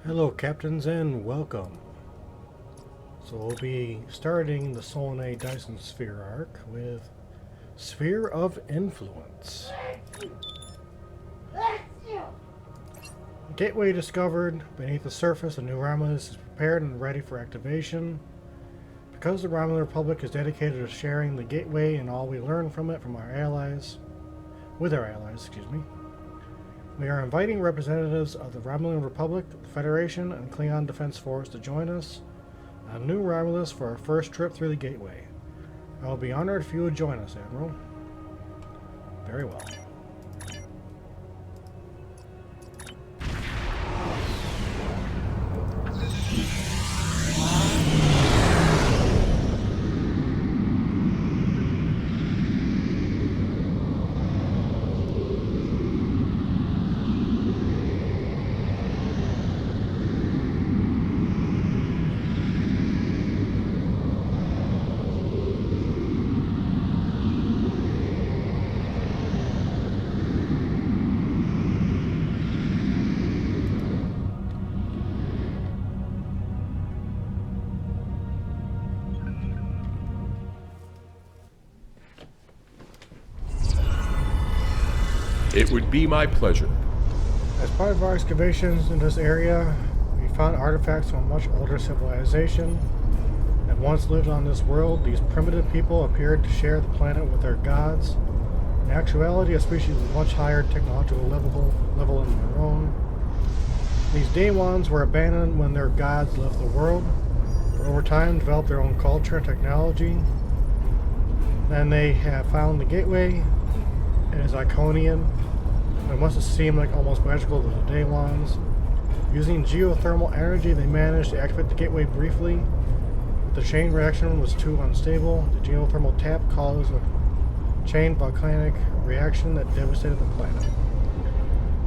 Hello, captains, and welcome. So we'll be starting the Solanae Dyson Sphere arc with Sphere of Influence. Gateway discovered. Beneath the surface, a new Romulus is prepared and ready for activation. Because the Romulan Republic is dedicated to sharing the Gateway and all we learn from it with our allies, we are inviting representatives of the Romulan Republic, the Federation, and Klingon Defense Force to join us on New Romulus for our first trip through the Gateway. I will be honored if you would join us, Admiral. Very well. It would be my pleasure. As part of our excavations in this area, we found artifacts from a much older civilization that once lived on this world. These primitive people appeared to share the planet with their gods. In actuality, a species with much higher technological level than their own. These Daewons were abandoned when their gods left the world, but over time developed their own culture and technology. Then they have found the Gateway. It is Iconian. It must have seemed like almost magical to the Daewons. Using geothermal energy, they managed to activate the Gateway briefly, but the chain reaction was too unstable. The geothermal tap caused a chain volcanic reaction that devastated the planet.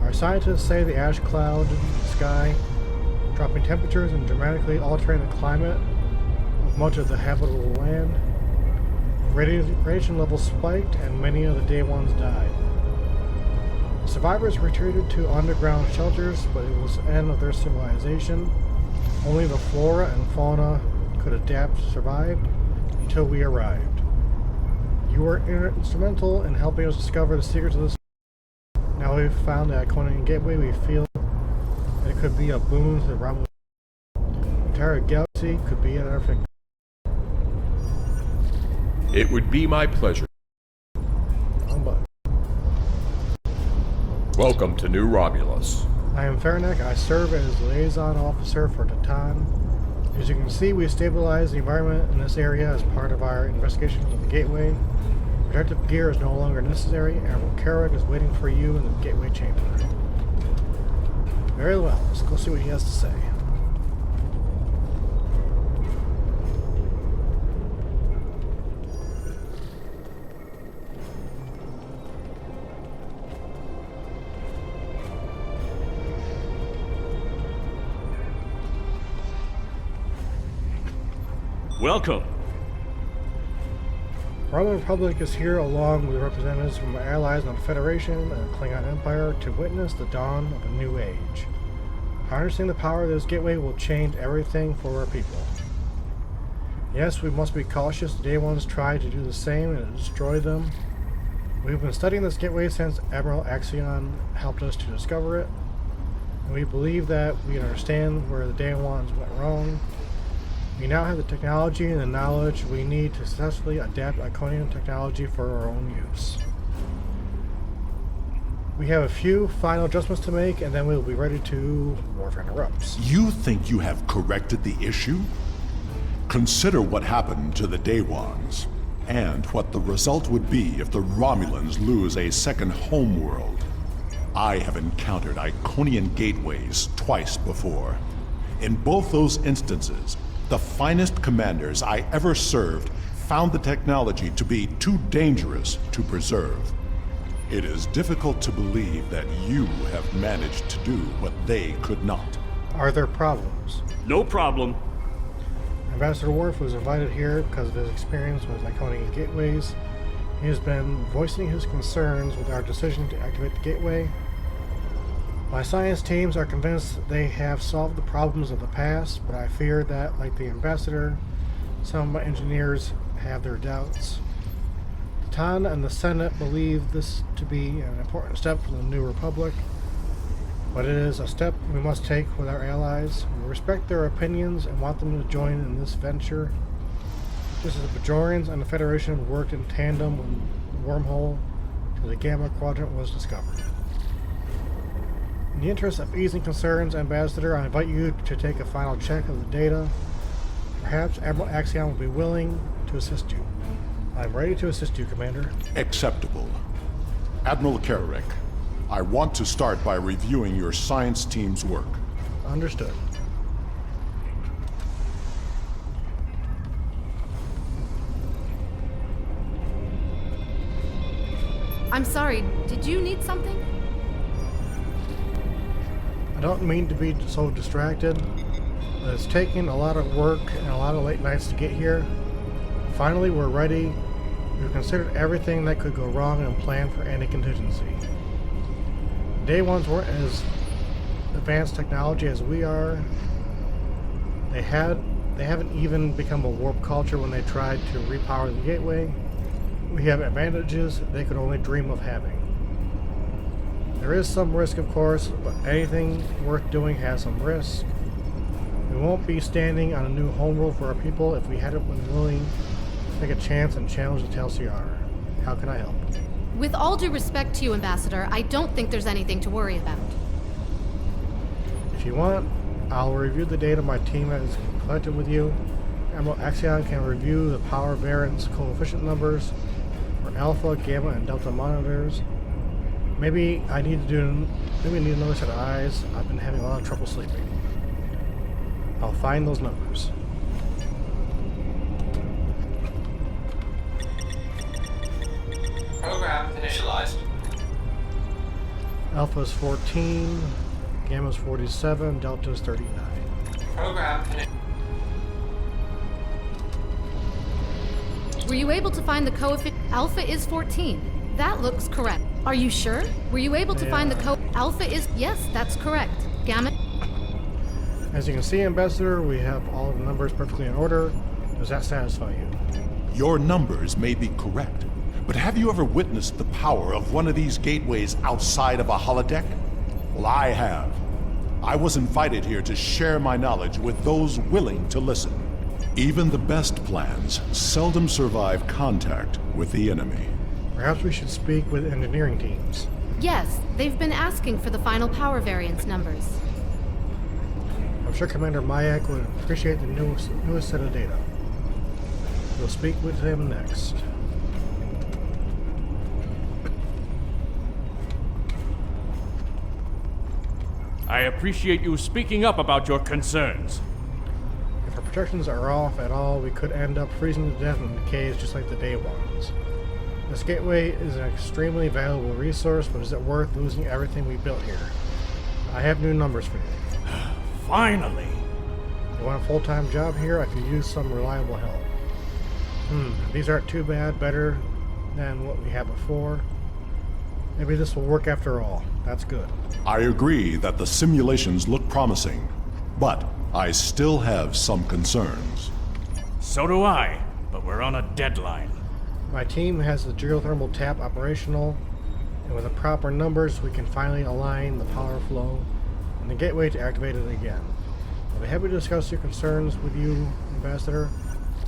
Our scientists say the ash cloud in the sky, dropping temperatures and dramatically altering the climate of much of the habitable land. Radiation levels spiked and many of the Daewons died. Survivors retreated to underground shelters, but it was the end of their civilization. Only the flora and fauna could adapt to survive until we arrived. You were instrumental in helping us discover the secrets of this. Now we've found the Iconian Gateway, we feel that it could be a boon to the Romulan. The entire galaxy could be at our fingertips. It would be my pleasure. Welcome to New Romulus. I am Farnak. I serve as liaison officer for Titan. As you can see, we stabilized the environment in this area as part of our investigation of the Gateway. Protective gear is no longer necessary. Admiral Carrick is waiting for you in the Gateway chamber. Very well. Let's go see what he has to say. Welcome. The Romulan Republic is here along with representatives from our allies on the Federation and the Klingon Empire to witness the dawn of a new age. Harnessing the power of this Gateway will change everything for our people. Yes, we must be cautious. The Daewons tried to do the same and destroy them. We've been studying this Gateway since Admiral Axion helped us to discover it. And we believe that we understand where the Daewons went wrong. We now have the technology and the knowledge we need to successfully adapt Iconian technology for our own use. We have a few final adjustments to make, and then we'll be ready to warfare interrupts. You think you have corrected the issue? Consider what happened to the Daewons, and what the result would be if the Romulans lose a second homeworld. I have encountered Iconian gateways twice before. In both those instances, the finest commanders I ever served found the technology to be too dangerous to preserve. It is difficult to believe that you have managed to do what they could not. Are there problems? No problem. Ambassador Worf was invited here because of his experience with Iconian gateways. He has been voicing his concerns with our decision to activate the gateway. My science teams are convinced they have solved the problems of the past, but I fear that, like the ambassador, some of my engineers have their doubts. The Tan and the Senate believe this to be an important step for the New Republic, but it is a step we must take with our allies. We respect their opinions and want them to join in this venture. Just as the Bajorians and the Federation worked in tandem when the wormhole to the Gamma Quadrant was discovered. In the interest of easing concerns, Ambassador, I invite you to take a final check of the data. Perhaps Admiral Axion will be willing to assist you. I'm ready to assist you, Commander. Acceptable. Admiral Kararek, I want to start by reviewing your science team's work. Understood. I'm sorry, did you need something? I don't mean to be so distracted, but it's taken a lot of work and a lot of late nights to get here. Finally, we're ready. We've considered everything that could go wrong and planned for any contingency. Day ones weren't as advanced technology as we are. They haven't even become a warp culture when they tried to repower the gateway. We have advantages they could only dream of having. There is some risk, of course, but anything worth doing has some risk. We won't be standing on a new homeworld for our people if we hadn't been willing to take a chance and challenge the TLCR. How can I help? With all due respect to you, Ambassador, I don't think there's anything to worry about. If you want, I'll review the data my team has collected with you. Admiral Axion can review the power variance coefficient numbers for alpha, gamma, and delta monitors. Maybe I need another set of eyes. I've been having a lot of trouble sleeping. I'll find those numbers. Program initialized. Alpha's 14, Gamma's 47, Delta's 39. Program Were you able to find the coefficient? Alpha is 14. That looks correct. Are you sure? Were you able to find the Alpha is... Yes, that's correct. Gamma... As you can see, Ambassador, we have all of the numbers perfectly in order. Does that satisfy you? Your numbers may be correct, but have you ever witnessed the power of one of these gateways outside of a holodeck? Well, I have. I was invited here to share my knowledge with those willing to listen. Even the best plans seldom survive contact with the enemy. Perhaps we should speak with engineering teams. Yes, they've been asking for the final power variance numbers. I'm sure Commander Mayak would appreciate the newest set of data. We'll speak with him next. I appreciate you speaking up about your concerns. If our protections are off at all, we could end up freezing to death in the caves just like the day ones. This gateway is an extremely valuable resource, but is it worth losing everything we built here? I have new numbers for you. Finally! You want a full-time job here? I could use some reliable help. These aren't too bad, better than what we had before. Maybe this will work after all. That's good. I agree that the simulations look promising, but I still have some concerns. So do I, but we're on a deadline. My team has the geothermal tap operational, and with the proper numbers, we can finally align the power flow and the gateway to activate it again. I'll be happy to discuss your concerns with you, Ambassador.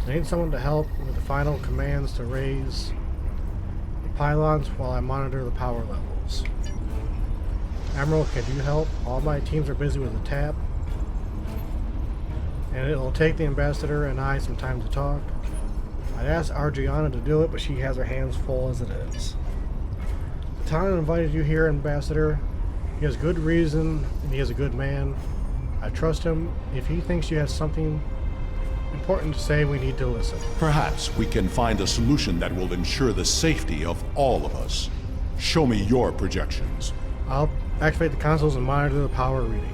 I need someone to help with the final commands to raise the pylons while I monitor the power levels. Admiral, can you help? All my teams are busy with the tap, and it'll take the Ambassador and I some time to talk. I'd asked Argiana to do it, but she has her hands full as it is. Tana invited you here, Ambassador. He has good reason, and he is a good man. I trust him. If he thinks you have something important to say, we need to listen. Perhaps we can find a solution that will ensure the safety of all of us. Show me your projections. I'll activate the consoles and monitor the power readings.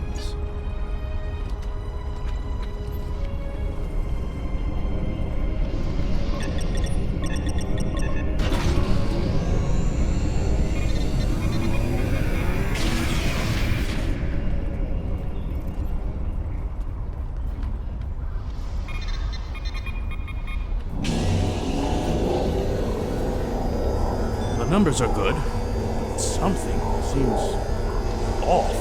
numbers are good. Something seems off.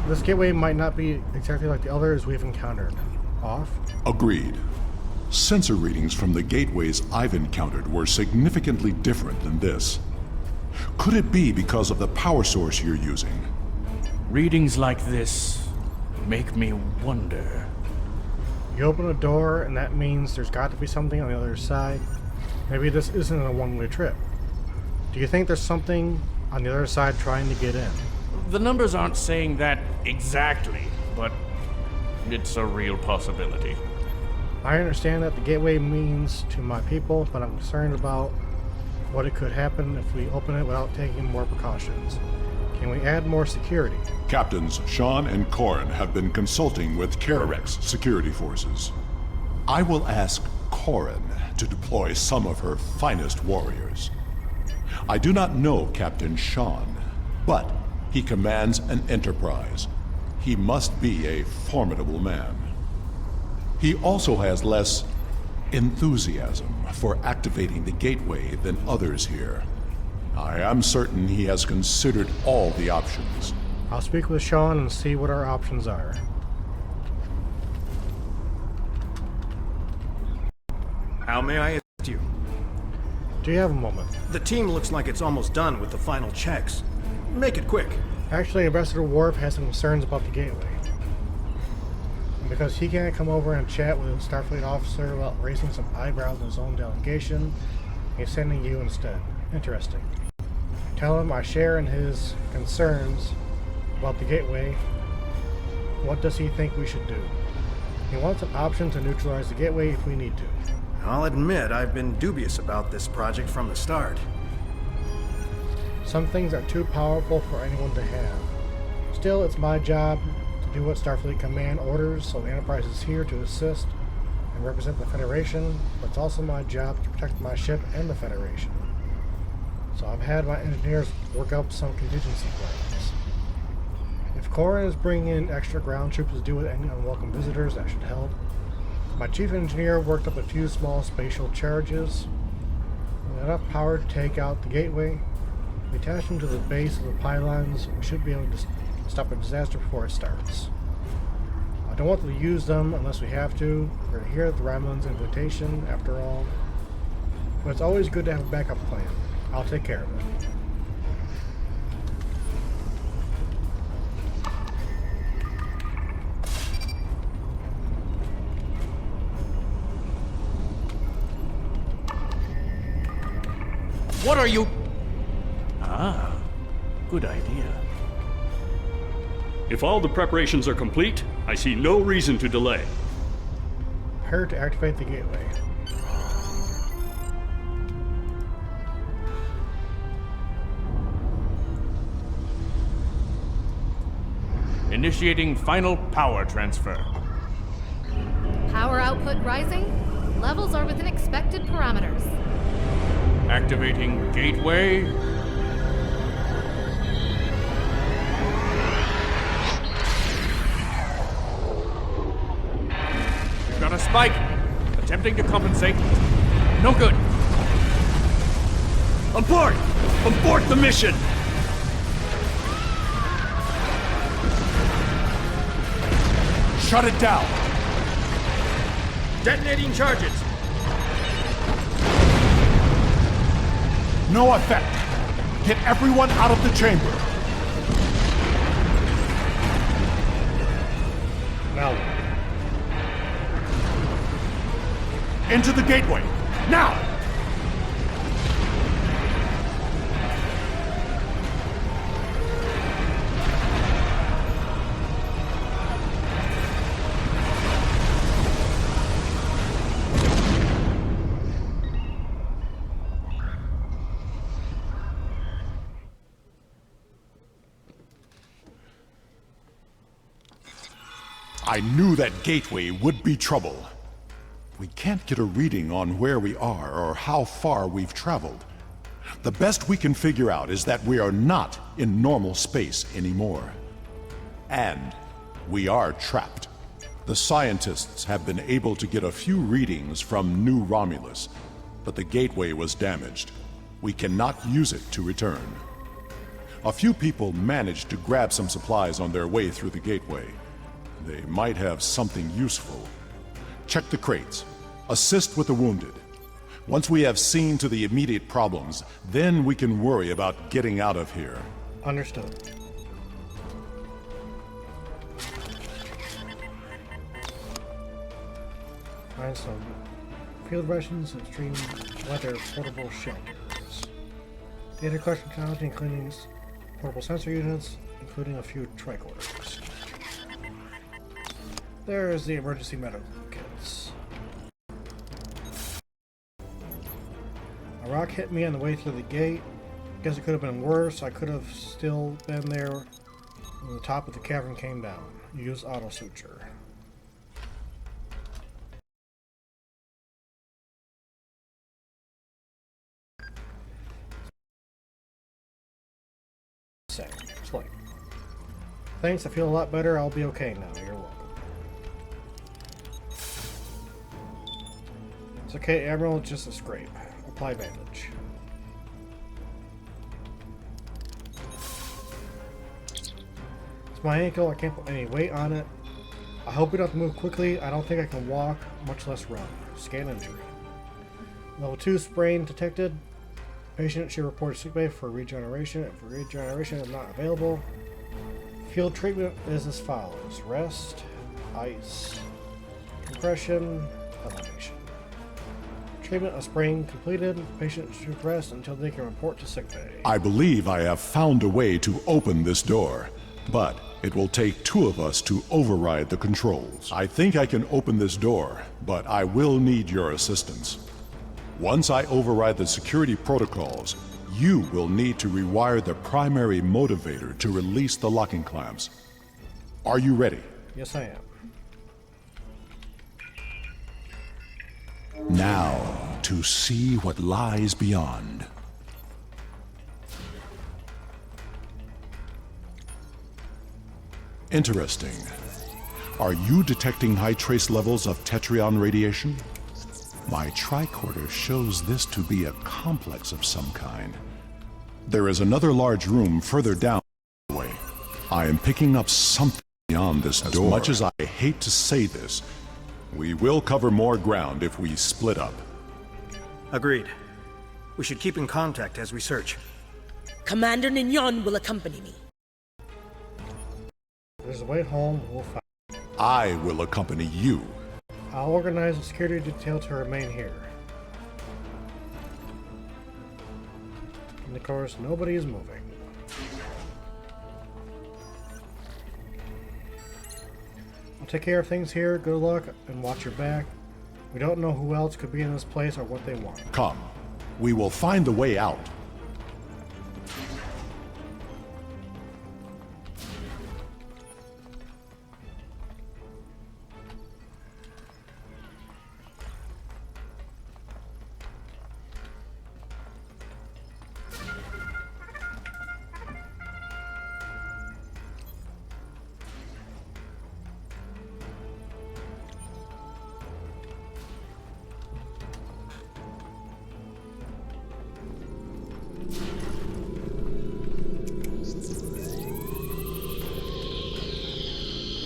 This gateway might not be exactly like the others we've encountered. Off? Agreed. Sensor readings from the gateways I've encountered were significantly different than this. Could it be because of the power source you're using? Readings like this make me wonder. You open a door, and that means there's got to be something on the other side. Maybe this isn't a one-way trip. Do you think there's something on the other side trying to get in? The numbers aren't saying that exactly, but it's a real possibility. I understand that the gateway means to my people, but I'm concerned about what it could happen if we open it without taking more precautions. Can we add more security? Captains Sean and Corin have been consulting with Kararex security forces. I will ask Corin to deploy some of her finest warriors. I do not know Captain Sean, but he commands an enterprise. He must be a formidable man. He also has less enthusiasm for activating the gateway than others here. I am certain he has considered all the options. I'll speak with Sean and see what our options are. How may I assist you? Do you have a moment? The team looks like it's almost done with the final checks. Make it quick. Actually, Ambassador Worf has some concerns about the gateway. And because he can't come over and chat with a Starfleet officer without raising some eyebrows in his own delegation, he's sending you instead. Interesting. Tell him I share in his concerns about the gateway. What does he think we should do? He wants an option to neutralize the gateway if we need to. I'll admit I've been dubious about this project from the start. Some things are too powerful for anyone to have. Still, it's my job to do what Starfleet Command orders, so the Enterprise is here to assist and represent the Federation, but it's also my job to protect my ship and the Federation. So I've had my engineers work up some contingency plans. If Corin is bringing in extra ground troops to deal with any unwelcome visitors, that should help. My chief engineer worked up a few small spatial charges. With enough power to take out the gateway, we attach them to the base of the pylons. We should be able to stop a disaster before it starts. I don't want to use them unless we have to. We're here at the Romulans' invitation, after all. But it's always good to have a backup plan. I'll take care of it. What are you... Ah, good idea. If all the preparations are complete, I see no reason to delay. Prepare to activate the gateway. Initiating final power transfer. Power output rising. Levels are within expected parameters. Activating gateway. We've got a spike. Attempting to compensate. No good. Abort! Abort the mission! Shut it down! Detonating charges. No effect! Get everyone out of the chamber! Now, Into the gateway! Now! I knew that gateway would be trouble. We can't get a reading on where we are or how far we've traveled. The best we can figure out is that we are not in normal space anymore. And we are trapped. The scientists have been able to get a few readings from New Romulus, but the gateway was damaged. We cannot use it to return. A few people managed to grab some supplies on their way through the gateway. They might have something useful. Check the crates. Assist with the wounded. Once we have seen to the immediate problems, then we can worry about getting out of here. Understood. Find some field rations and stream weather portable shelters. Data collection technology, including portable sensor units, including a few tricorders. There's the emergency medical kits. A rock hit me on the way through the gate. Guess it could have been worse. I could have still been there when the top of the cavern came down. Use auto suture. Same. Slate. Thanks, I feel a lot better. I'll be okay now. You're welcome. It's okay, Admiral. It's just a scrape. Apply bandage. It's my ankle. I can't put any weight on it. I hope we don't have to move quickly. I don't think I can walk, much less run. Scan injury. Level 2 sprain detected. Patient should report to sickbay for regeneration. If regeneration is not available, field treatment is as follows: rest, ice, compression, elevation. Treatment of sprain completed. Patient should rest until they can report to sickbay. I believe I have found a way to open this door, but it will take 2 of us to override the controls. I think I can open this door, but I will need your assistance. Once I override the security protocols, you will need to rewire the primary motivator to release the locking clamps. Are you ready? Yes, I am. Now, to see what lies beyond. Interesting. Are you detecting high trace levels of Tetrion radiation? My tricorder shows this to be a complex of some kind. There is another large room further down the way. I am picking up something beyond this door. As much as I hate to say this, we will cover more ground if we split up. Agreed. We should keep in contact as we search. Commander Nignon will accompany me. There's a way home. We'll find. I will accompany you. I'll organize a security detail to remain here. And of course, nobody is moving. I'll take care of things here. Good luck and watch your back. We don't know who else could be in this place or what they want. Come. We will find the way out.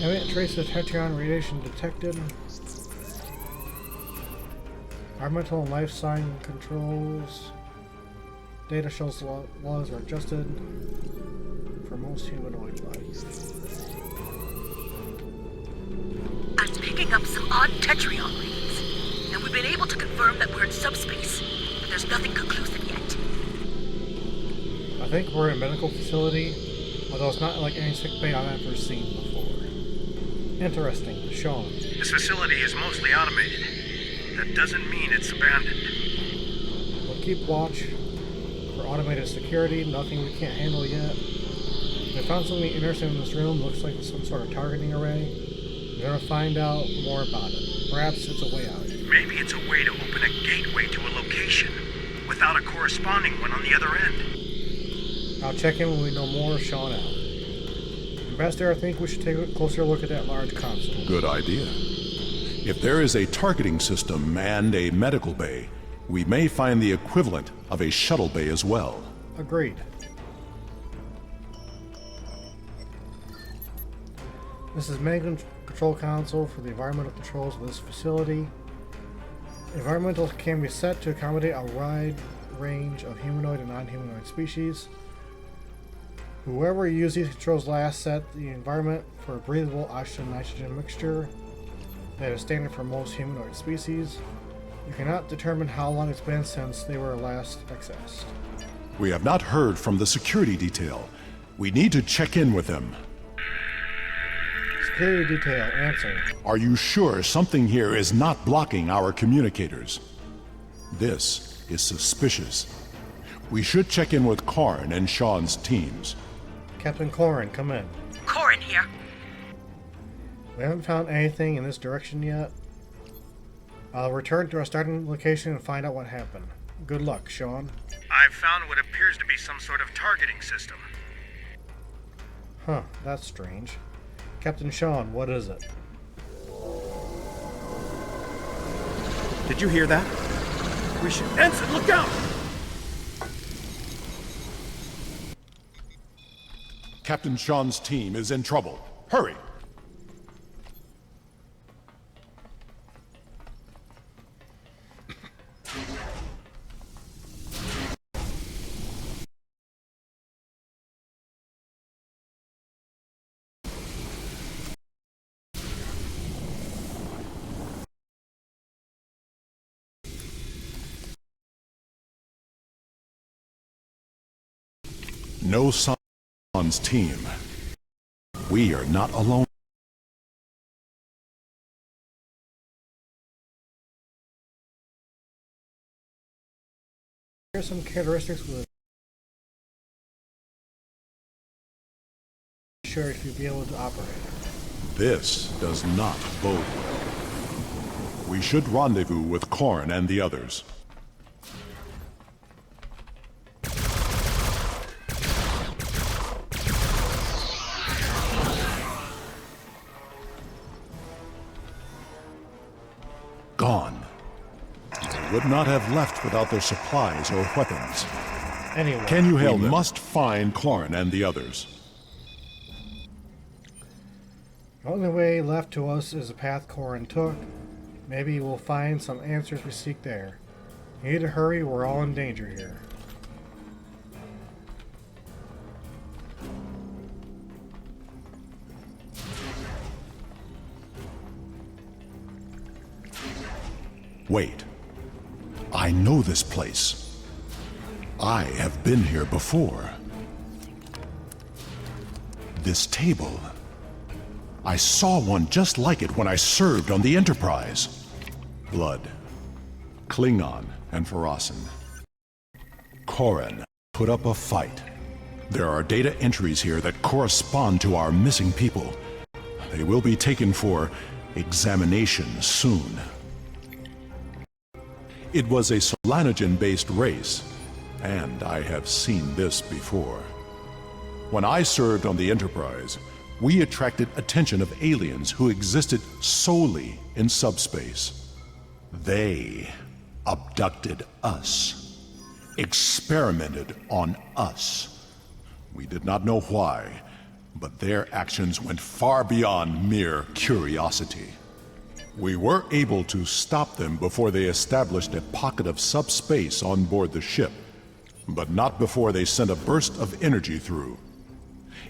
Evident trace of Tetrion radiation detected. Environmental and life sign controls. Data shows laws are adjusted for most humanoid life. I'm picking up some odd Tetrion readings, and we've been able to confirm that we're in subspace, but there's nothing conclusive yet. I think we're in a medical facility, although it's not like any sick bay I've ever seen before. Interesting. Sean. This facility is mostly automated. That doesn't mean it's abandoned. We'll keep watch for automated security. Nothing we can't handle yet. We found something interesting in this room. Looks like some sort of targeting array. We're gonna find out more about it. Perhaps it's a way out. Maybe it's a way to open a gateway to a location without a corresponding one on the other end. I'll check in when we know more. Sean out. Ambassador, I think we should take a closer look at that large console. Good idea. If there is a targeting system and a medical bay, We may find the equivalent of a shuttle bay as well. Agreed. This is main control console for the environmental controls of this facility. Environmental can be set to accommodate a wide range of humanoid and non-humanoid species. Whoever used these controls last set the environment for a breathable oxygen-nitrogen mixture that is standard for most humanoid species. You cannot determine how long it's been since they were last accessed. We have not heard from the security detail. We need to check in with them. Security detail, answer. Are you sure something here is not blocking our communicators? This is suspicious. We should check in with Karn and Sean's teams. Captain Corin, come in. Corin here. We haven't found anything in this direction yet. I'll return to our starting location and find out what happened. Good luck, Sean. I've found what appears to be some sort of targeting system. Huh, that's strange. Captain Sean, what is it? Did you hear that? We should... Ensign, look out! Captain Sean's team is in trouble. Hurry! No Sean's team. We are not alone. Here's some characteristics with sure if you'll be able to operate. This does not bode well. We should rendezvous with Korn and the others. Gone. They would not have left without their supplies or weapons. Anyway, Can you help? We must find Korn and the others. the only way left to us is the path Corin took. Maybe we'll find some answers we seek there. You need to hurry, we're all in danger here. Wait. I know this place. I have been here before. This table. I saw one just like it when I served on the Enterprise. Blood. Klingon and Farasin. Korran put up a fight. There are data entries here that correspond to our missing people. They will be taken for examination soon. It was a Solanogen-based race, and I have seen this before. When I served on the Enterprise, we attracted attention of aliens who existed solely in subspace. They abducted us, experimented on us. We did not know why, but their actions went far beyond mere curiosity. We were able to stop them before they established a pocket of subspace on board the ship, but not before they sent a burst of energy through.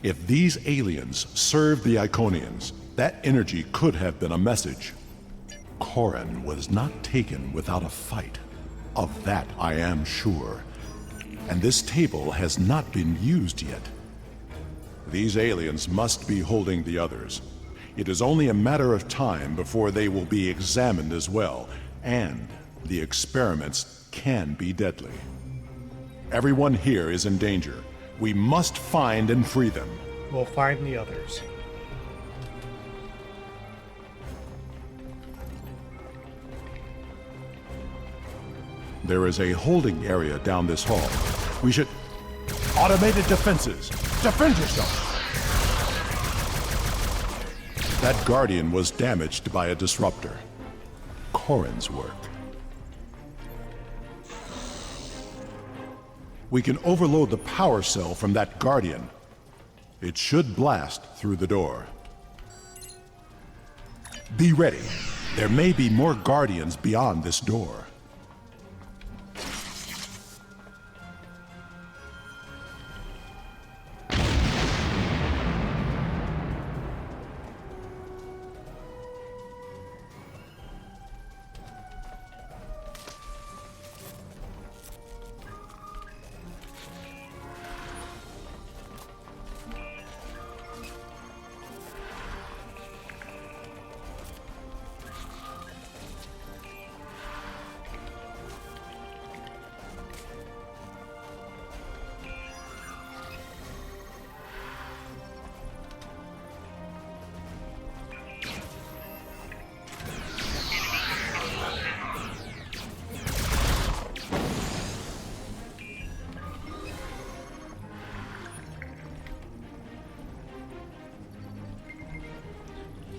If these aliens served the Iconians, that energy could have been a message. Korran was not taken without a fight. Of that I am sure. And this table has not been used yet. These aliens must be holding the others. It is only a matter of time before they will be examined as well, and the experiments can be deadly. Everyone here is in danger. We must find and free them. We'll find the others. There is a holding area down this hall. We should... Automated defenses! Defend yourself! That Guardian was damaged by a disruptor. Korran's work. We can overload the power cell from that Guardian. It should blast through the door. Be ready. There may be more Guardians beyond this door.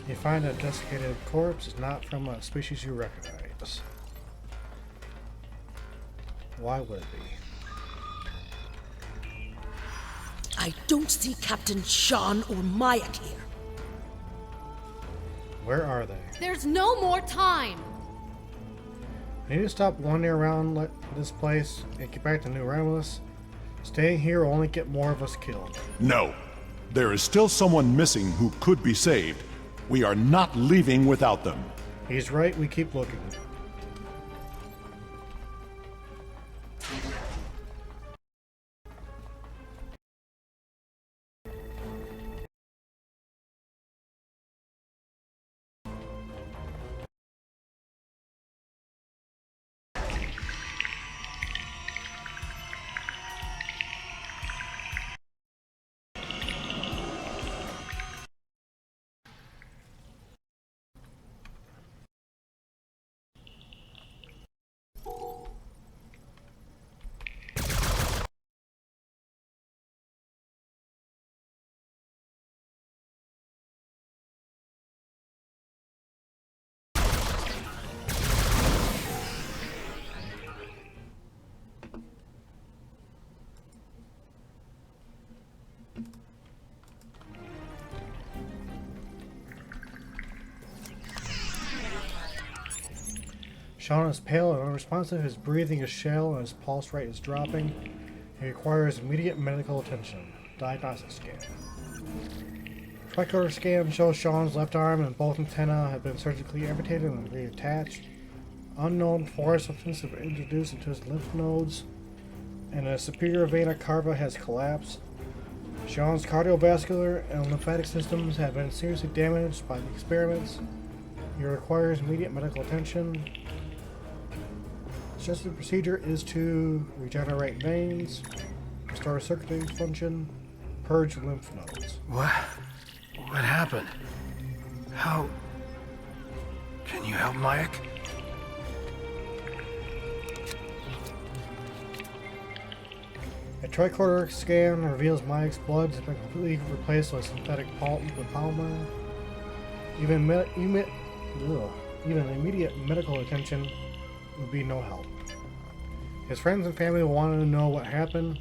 You find a desiccated corpse is not from a species you recognize. Why would it be? I don't see Captain Sean or Mayak here. Where are they? There's no more time! I need to stop wandering around this place and get back to New Romulus. Staying here will only get more of us killed. No. There is still someone missing who could be saved. We are not leaving without them. He's right, we keep looking. Sean is pale and unresponsive, his breathing is shallow and his pulse rate is dropping. He requires immediate medical attention. Diagnostic scan. Tricorder scan shows Sean's left arm and both antennae have been surgically amputated and reattached. Unknown foreign substance have been introduced into his lymph nodes, and a superior vena cava has collapsed. Sean's cardiovascular and lymphatic systems have been seriously damaged by the experiments. He requires immediate medical attention. Suggested procedure is to regenerate veins, restore circulatory function, purge lymph nodes. What happened? How... Can you help Mayak? A tricorder scan reveals Mayak's blood has been completely replaced with synthetic polymer. Even immediate medical attention would be no help. His friends and family will want to know what happened.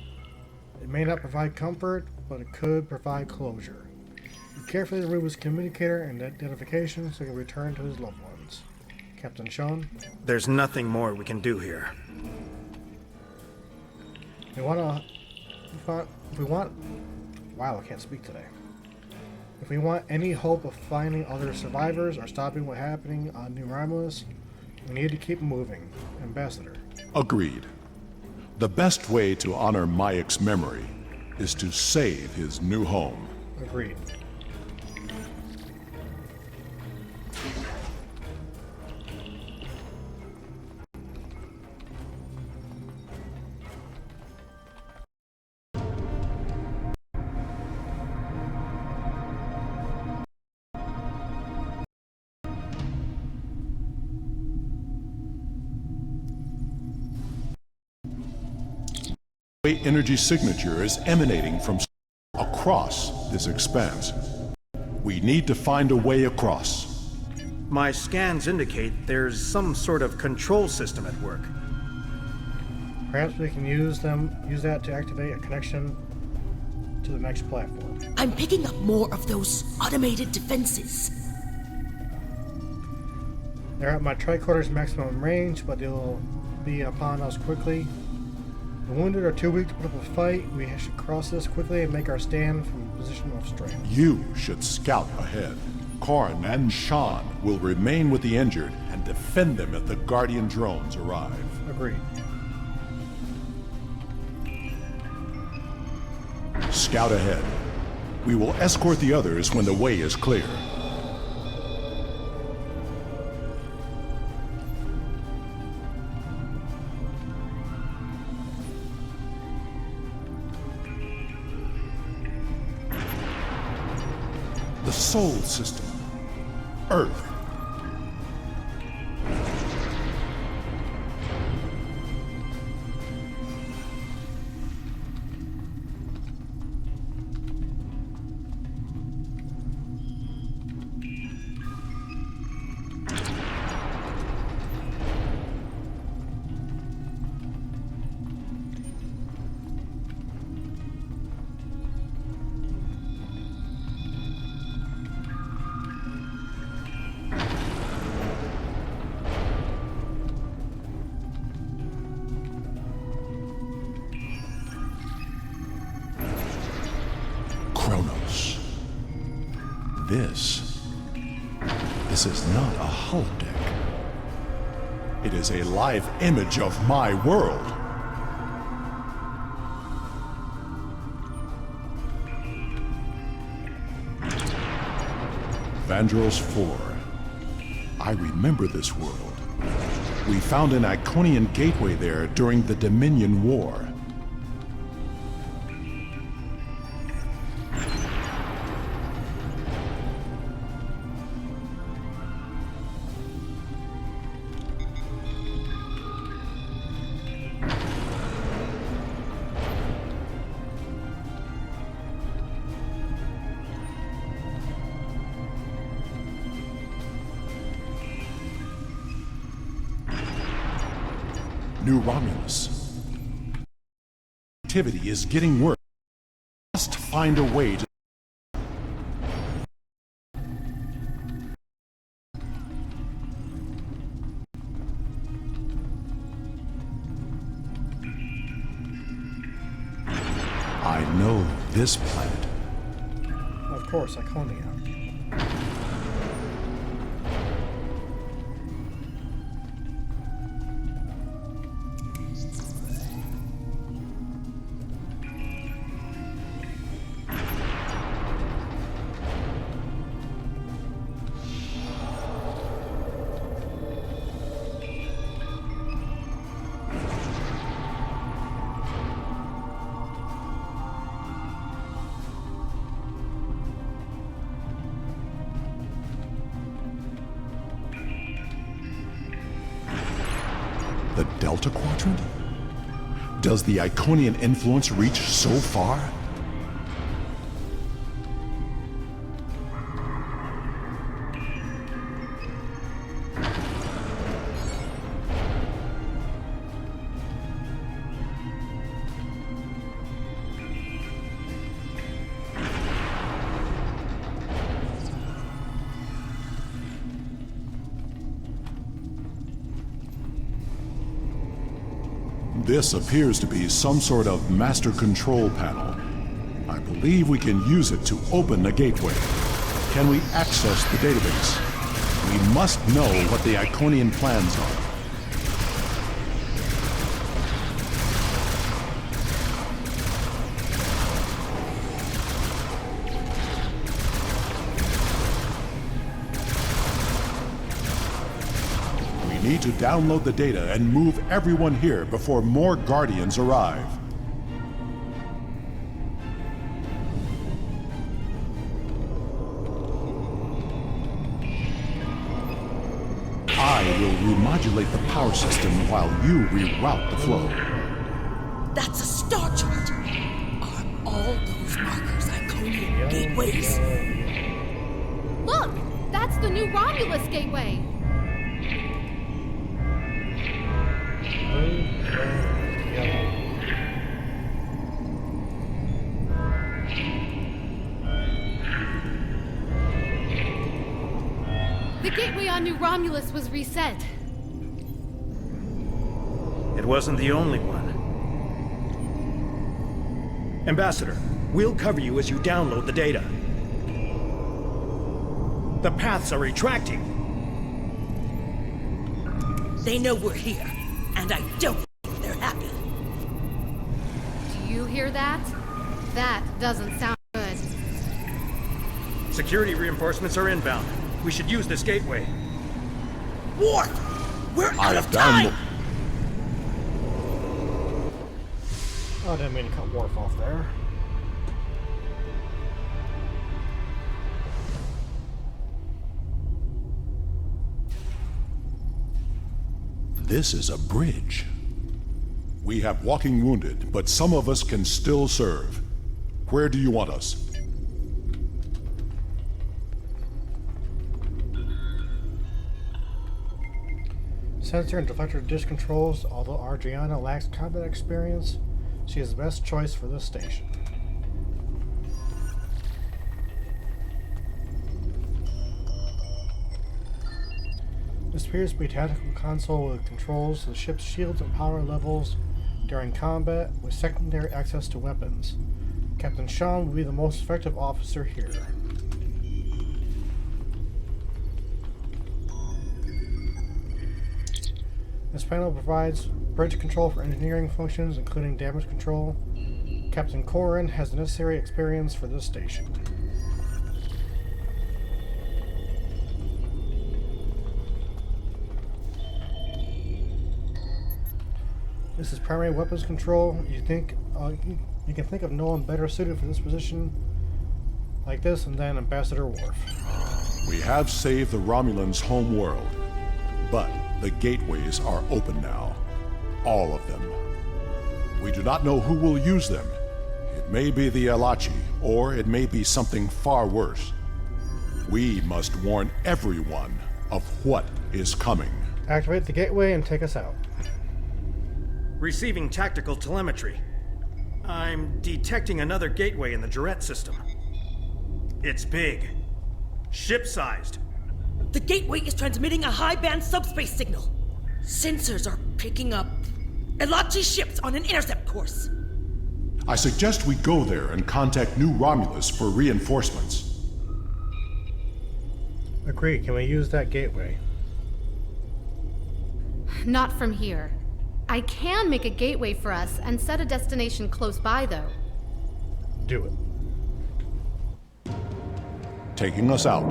It may not provide comfort, but it could provide closure. He carefully remove his communicator and identification so he can return to his loved ones. Captain Sean? There's nothing more we can do here. Wow, I can't speak today. If we want any hope of finding other survivors or stopping what's happening on New Romulus, we need to keep moving. Ambassador. Agreed. The best way to honor Mayak's memory is to save his new home. Agreed. Energy signature is emanating from across this expanse. We need to find a way across. My scans indicate there's some sort of control system at work. Perhaps we can use that to activate a connection to the next platform. I'm picking up more of those automated defenses. They're at my tricorder's maximum range, but they'll be upon us quickly. The wounded are too weak to put up a fight. We should cross this quickly and make our stand from a position of strength. You should scout ahead. Korn and Sean will remain with the injured and defend them if the Guardian drones arrive. Agreed. Scout ahead. We will escort the others when the way is clear. The Sol System. Earth. Kronos. This is not a holodeck. It is a live image of my world. Vandros 4. I remember this world. We found an Iconian gateway there during the Dominion War. New Romulus. Activity is getting worse. Must find a way to. I know this planet. Of course, Iconia. The Delta Quadrant? Does the Iconian influence reach so far? This appears to be some sort of master control panel. I believe we can use it to open the gateway. Can we access the database? We must know what the Iconian plans are. We need to download the data and move everyone here before more Guardians arrive. I will remodulate the power system while you reroute the flow. That's a star chart. Are all those markers Iconian gateways? Look! That's the new Romulus gateway! Blue, red, yellow. The gateway on New Romulus was reset. It wasn't the only one. Ambassador, we'll cover you as you download the data. The paths are retracting. They know we're here, and I don't think they're happy. Do you hear that? That doesn't sound good. Security reinforcements are inbound. We should use this gateway. Ward! We're out of time! Oh, I didn't mean to cut Worf off there. This is a bridge. We have walking wounded, but some of us can still serve. Where do you want us? Sensor and deflector dish controls. Although Argiana lacks combat experience, she is the best choice for this station. This appears to be a tactical console with controls to the ship's shields and power levels during combat, with secondary access to weapons. Captain Sean will be the most effective officer here. This panel provides bridge control for engineering functions, including damage control. Captain Corin has the necessary experience for this station. This is primary weapons control. You can think of no one better suited for this position like this than Ambassador Worf. We have saved the Romulans' home world, but the gateways are open now. All of them. We do not know who will use them. It may be the Alachi, or it may be something far worse. We must warn everyone of what is coming. Activate the gateway and take us out. Receiving tactical telemetry. I'm detecting another gateway in the Jarrett system. It's big. Ship-sized. The gateway is transmitting a high-band subspace signal. Sensors are picking up Elachi ships on an intercept course. I suggest we go there and contact New Romulus for reinforcements. Agreed. Can we use that gateway? Not from here. I can make a gateway for us and set a destination close by, though. Do it. Taking us out.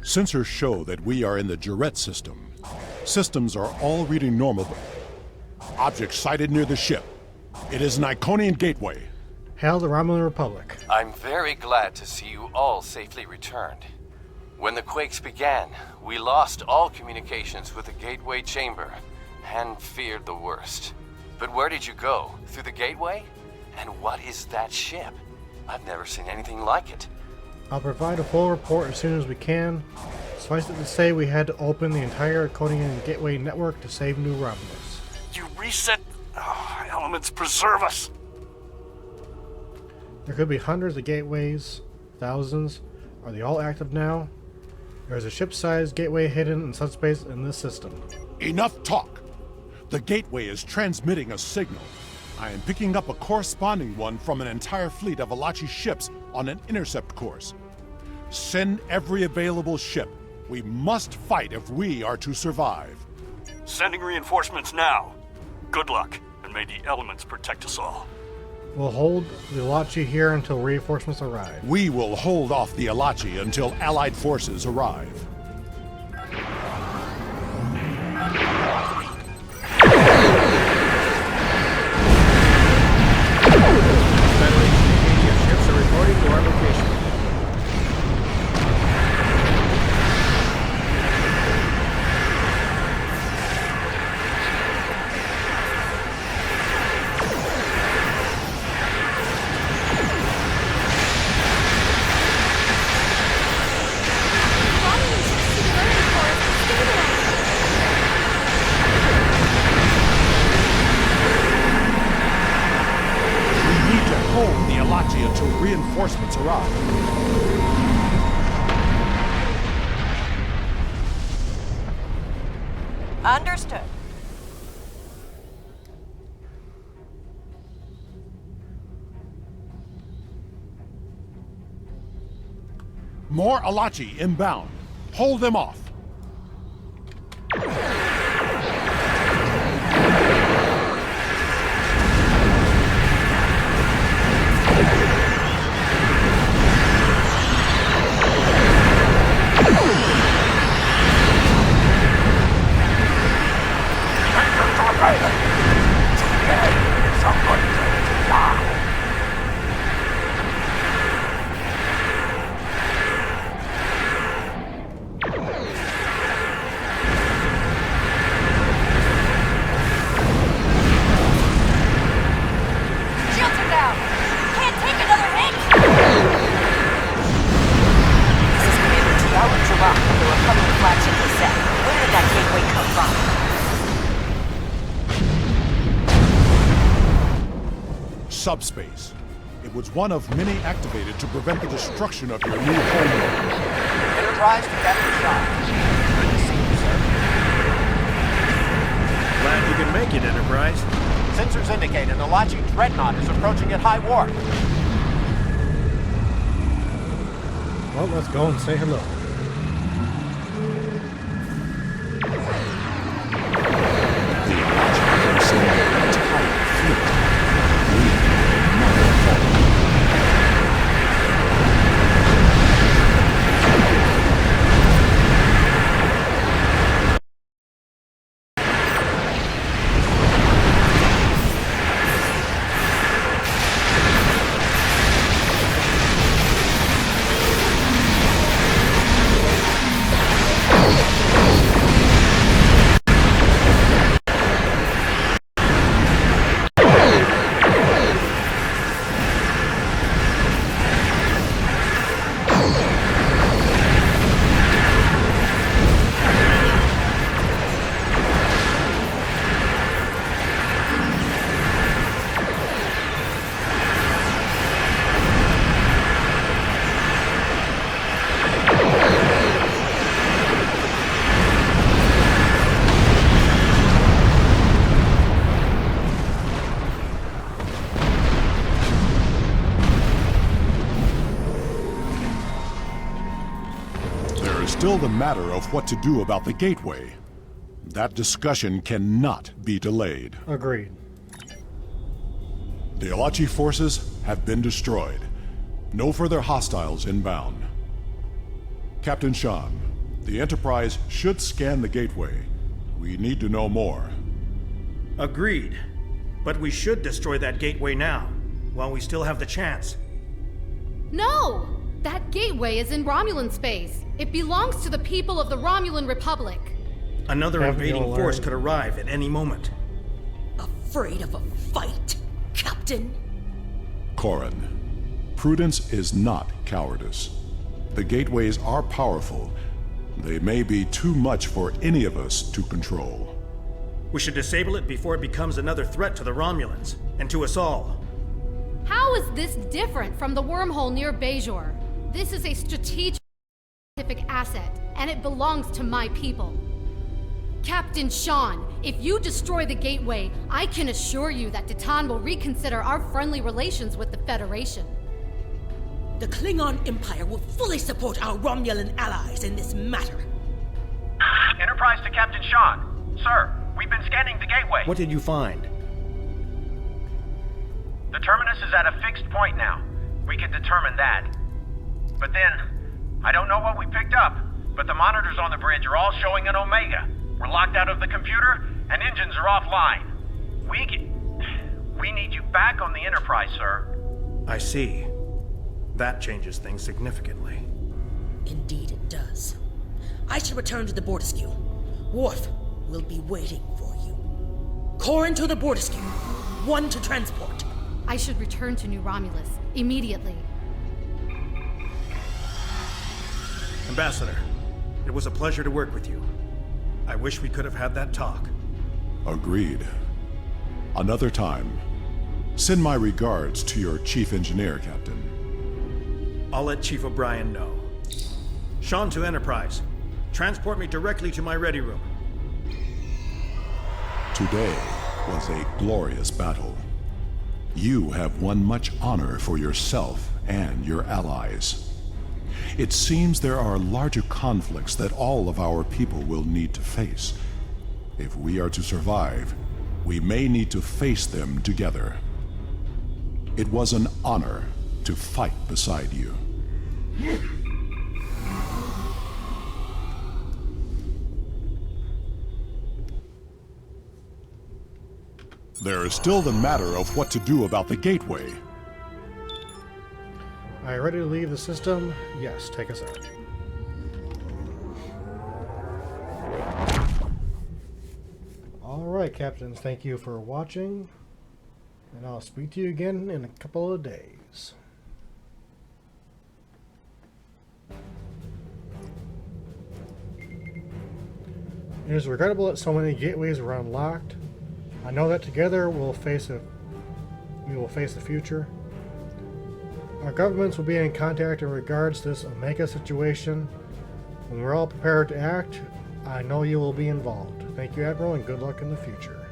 Sensors show that we are in the Jarrett system. Systems are all reading normal. Object sighted near the ship. It is an Iconian gateway. Hail the Romulan Republic. I'm very glad to see you all safely returned. When the quakes began, we lost all communications with the gateway chamber and feared the worst. But where did you go? Through the gateway? And what is that ship? I've never seen anything like it. I'll provide a full report as soon as we can. Suffice it to say, we had to open the entire Iconian gateway network to save New Romulus. You reset... elements preserve us. There could be hundreds of gateways, thousands. Are they all active now? There's a ship-sized gateway hidden in subspace in this system. Enough talk! The gateway is transmitting a signal. I am picking up a corresponding one from an entire fleet of Alachi ships on an intercept course. Send every available ship. We must fight if we are to survive. Sending reinforcements now. Good luck, and may the elements protect us all. We'll hold the Alachi here until reinforcements arrive. We will hold off the Alachi until Allied forces arrive. Federation ships are reporting to our location. Romulans reinforcements arrive. Understood. More Alachi inbound. Hold them off. Shields are down. Can't take another hit. This is Commander Tiago Jurok from the Republic flagship set. Where did that gateway come from? Subspace. It was one of many activated to prevent the destruction of your new homeworld. Enterprise to Captain Shaw. Good to see you, sir. Glad you could make it, Enterprise. Sensors indicate an Alachi dreadnought is approaching at high warp. Well, let's go and say hello. The Alachi can send their entire fleet. We never fall. Still the matter of what to do about the gateway. That discussion cannot be delayed. Agreed. The Alachi forces have been destroyed. No further hostiles inbound. Captain Shan, the Enterprise should scan the gateway. We need to know more. Agreed. But we should destroy that gateway now, while we still have the chance. No! That gateway is in Romulan space. It belongs to the people of the Romulan Republic. Another invading force could arrive at any moment. Afraid of a fight, Captain? Corrin, prudence is not cowardice. The gateways are powerful. They may be too much for any of us to control. We should disable it before it becomes another threat to the Romulans, and to us all. How is this different from the wormhole near Bajor? This is a strategic scientific asset, and it belongs to my people. Captain Shan, if you destroy the gateway, I can assure you that Titan will reconsider our friendly relations with the Federation. The Klingon Empire will fully support our Romulan allies in this matter. Enterprise to Captain Shan. Sir, we've been scanning the gateway. What did you find? The terminus is at a fixed point now. We can determine that. But then, I don't know what we picked up, but the monitors on the bridge are all showing an Omega. We're locked out of the computer, and engines are offline. We need you back on the Enterprise, sir. I see. That changes things significantly. Indeed it does. I should return to the Bortisque. Worf will be waiting for you. Corrin to the Bortisque. One to transport. I should return to New Romulus immediately. Ambassador, it was a pleasure to work with you. I wish we could have had that talk. Agreed. Another time. Send my regards to your chief engineer, Captain. I'll let Chief O'Brien know. Sean to Enterprise. Transport me directly to my ready room. Today was a glorious battle. You have won much honor for yourself and your allies. It seems there are larger conflicts that all of our people will need to face. If we are to survive, we may need to face them together. It was an honor to fight beside you. There is still the matter of what to do about the gateway. Are you ready to leave the system? Yes, take us out. Alright, Captains, thank you for watching. And I'll speak to you again in a couple of days. It is regrettable that so many gateways were unlocked. I know that together we will face the future. Our governments will be in contact in regards to this Omega situation. When we're all prepared to act, I know you will be involved. Thank you, Admiral, and good luck in the future.